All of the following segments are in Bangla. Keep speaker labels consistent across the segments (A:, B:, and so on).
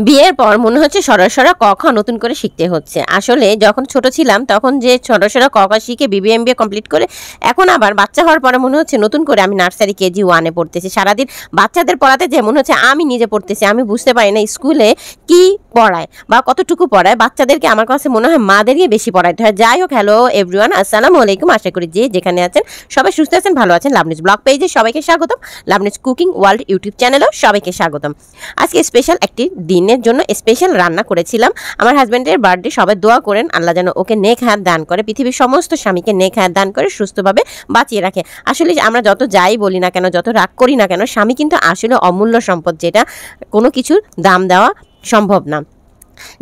A: বিয়ের পর মনে হচ্ছে সরাসরি ক খ নতুন করে শিখতে হচ্ছে। আসলে যখন ছোট ছিলাম তখন যে সরাসরি ক খ শিখে বিবিএমবিএ কমপ্লিট করে এখন আবার বাচ্চা হওয়ার পরে মনে হচ্ছে নতুন করে আমি নার্সারি কেজি 1-এ পড়তেছি। সারাদিন বাচ্চাদের পড়াতে যে মনে হচ্ছে আমি নিজে পড়তেছি। আমি বুঝতে পারি না স্কুলে কি পড়ায় বা কতটুকু পড়ায়। বাচ্চাদেরকে আমার কাছে মনে হয় মাদেরকে বেশি পড়াইতে হয়। যাই হোক, হ্যালো এভরিওয়ান, আসসালামু আলাইকুম। আশা করি যে যেখানে আছেন সবাই সুস্থ আছেন, ভালো আছেন। লাভনিজ ব্লগ পেজে সবাইকে স্বাগতম। লাভনিজ কুকিং ওয়ার্ল্ড ইউটিউব চ্যানেলেও সবাইকে স্বাগতম। আজকে স্পেশাল একটি দিনের জন্য স্পেশাল রান্না করেছিলাম। আমার হাজব্যান্ডের বার্থডে, সবাই দোয়া করেন আল্লাহ যেন ওকে নেক হায়াত দান করে, পৃথিবীর সমস্ত স্বামীকে নেক হায়াত দান করে সুস্থভাবে বাঁচিয়ে রাখে। আসলে আমরা যত যাই বলি না কেন, যত রাগ করি না কেন, স্বামী কিন্তু আসলে অমূল্য সম্পদ, যেটা কোনো কিছুর দাম দেওয়া সম্ভব না।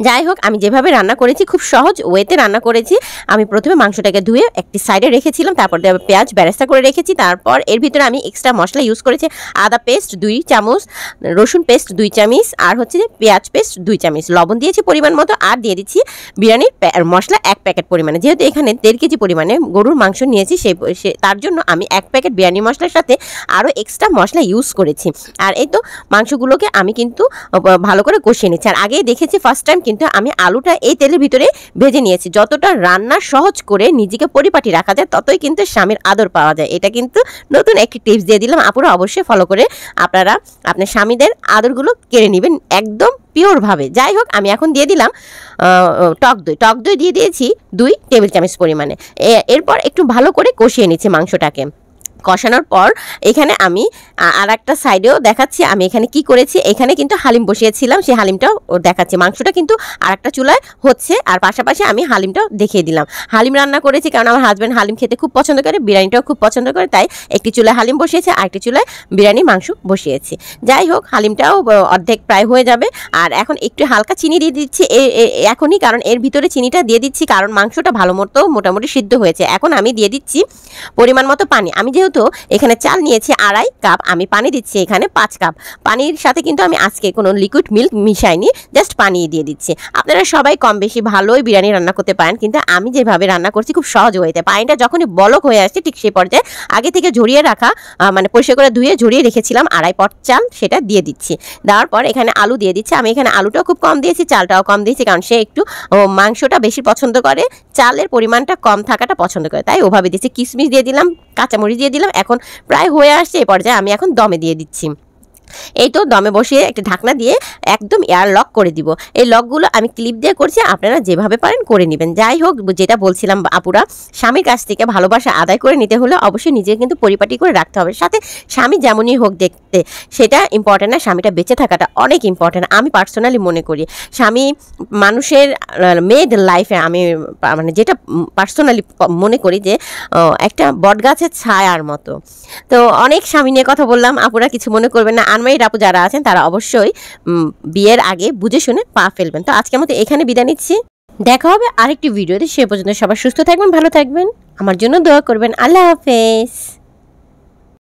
A: যাই হোক, আমি যেভাবে রান্না করেছি খুব সহজ ওয়েতে রান্না করেছি। আমি প্রথমে মাংসটাকে ধুয়ে একটি সাইডে রেখেছিলাম, তারপর পেঁয়াজ বেরেস্তা করে রেখেছি। তারপর এর ভিতরে আমি এক্সট্রা মশলা ইউজ করেছি। আদা পেস্ট 2 চামচ, রসুন পেস্ট 2 চামচ, আর হচ্ছে যে পেঁয়াজ পেস্ট 2 চামচ, লবণ দিয়েছি পরিমাণ মতো, আর দিয়ে দিচ্ছি বিরিয়ানির মশলা 1 প্যাকেট পরিমাণে। যেহেতু এখানে 1.5 কেজি পরিমাণে গরুর মাংস নিয়েছি, তার জন্য আমি 1 প্যাকেট বিরিয়ানি মশলার সাথে আরও এক্সট্রা মশলা ইউজ করেছি। আর এই তো মাংসগুলোকে আমি কিন্তু ভালো করে কষিয়ে নিচ্ছি। আর আগেই দেখেছি ফার্স্ট টাইম কিন্তু আমি আলুটা এই তেলের ভিতরে ভেজে নিয়েছি। যতটা রান্না সহজ করে নিজেকে পরিপাটি রাখা যায়, ততই কিন্তু স্বামীর আদর পাওয়া যায়। এটা কিন্তু নতুন একটি টিপস দিয়ে দিলাম, আপুরা অবশ্যই ফলো করে আপনারা আপনার স্বামীদের আদরগুলো কেড়ে নেবেন একদম পিওরভাবে। যাই হোক, আমি এখন দিয়ে দিলাম টক দই দিয়ে দিয়েছি 2 টেবিল চামচ পরিমাণে। এরপর একটু ভালো করে কষিয়ে নিচ্ছি মাংসটাকে। কষানোর পর এখানে আমি আর একটা সাইডেও দেখাচ্ছি আমি এখানে কি করেছি। এখানে কিন্তু হালিম বসিয়েছিলাম, সেই হালিমটাও দেখাচ্ছি। মাংসটা কিন্তু আর একটা চুলায় হচ্ছে, আর পাশাপাশি আমি হালিমটাও দেখিয়ে দিলাম। হালিম রান্না করেছি কারণ আমার হাজব্যান্ড হালিম খেতে খুব পছন্দ করে, বিরিয়ানিটাও খুব পছন্দ করে, তাই একটি চুলায় হালিম বসিয়েছি আর একটি চুলায় বিরিয়ানির মাংস বসিয়েছি। যাই হোক, হালিমটাও অর্ধেক প্রায় হয়ে যাবে। আর এখন একটু হালকা চিনি দিয়ে দিচ্ছি এখনই, কারণ এর ভিতরে চিনিটা দিয়ে দিচ্ছি কারণ মাংসটা ভালো মতো মোটামুটি সিদ্ধ হয়েছে। এখন আমি দিয়ে দিচ্ছি পরিমাণ মতো পানি। আমি যেহেতু এখানে চাল নিয়েছি 2.5 কাপ, আমি পানি দিচ্ছি এখানে 5 কাপ। পানির সাথে কিন্তু আমি আজকে কোনো লিকুইড মিল্ক মিশাইনি, জাস্ট পানি দিয়ে দিচ্ছি। আপনারা সবাই কম বেশি ভালোই বিরিয়ানি রান্না করতে পারেন, কিন্তু আমি যেভাবে রান্না করছি খুব সহজ হয়েছে। পানিটা যখনই বলক হয়ে আসছে ঠিক সেই পর্যায়ে আগে থেকে ঝরিয়ে রাখা, মানে পরিষ্কার করে ধুয়ে ঝরিয়ে রেখেছিলাম 2.5 পট চাল, সেটা দিয়ে দিচ্ছি। দেওয়ার পর এখানে আলু দিয়ে দিচ্ছি। আমি এখানে আলুটাও খুব কম দিয়েছি, চালটাও কম দিয়েছি, কারণ সে একটু মাংসটা বেশি পছন্দ করে, চালের পরিমাণটা কম থাকাটা পছন্দ করে, তাই ওভাবে দিচ্ছি। কিশমিশ দিয়ে দিলাম, কাঁচামরিচ দিয়ে দিলাম। এখন প্রায় হয়ে আসছে, এই পর্যায়ে আমি এখন দমে দিয়ে দিচ্ছি। এই তো দমে বসিয়ে একটা ঢাকনা দিয়ে একদম এয়ার লক করে দিব। এই লকগুলো আমি ক্লিপ দিয়ে করছি, আপনারা যেভাবে পারেন করে নেবেন। যাই হোক, যেটা বলছিলাম আপুরা, স্বামীর কাছ থেকে ভালোবাসা আদায় করে নিতে হলে অবশ্যই নিজেকে কিন্তু পরিপাটি করে রাখতে হবে। সাথে স্বামী যেমনই হোক দেখতে, সেটা ইম্পর্টেন্ট না, স্বামীটা বেঁচে থাকাটা অনেক ইম্পর্টেন্ট আমি পার্সোনালি মনে করি। স্বামী মানুষের মেয়েদের লাইফে আমি মানে যেটা পার্সোনালি মনে করি যে একটা বটগাছের ছায়ার মতো। তো অনেক স্বামী নিয়ে কথা বললাম, আপুরা কিছু মনে করবেন না। আনমারিড আপু যারা আছেন তারা অবশ্যই বিয়ের আগে বুঝে শুনে পা ফেলবেন। তো আজকের মতো এখানে বিদায় নিচ্ছি, দেখা হবে আরেকটি ভিডিওতে। সে পর্যন্ত সবাই সুস্থ থাকবেন, ভালো থাকবেন, আমার জন্য দোয়া করবেন। আল্লাহ হাফেজ।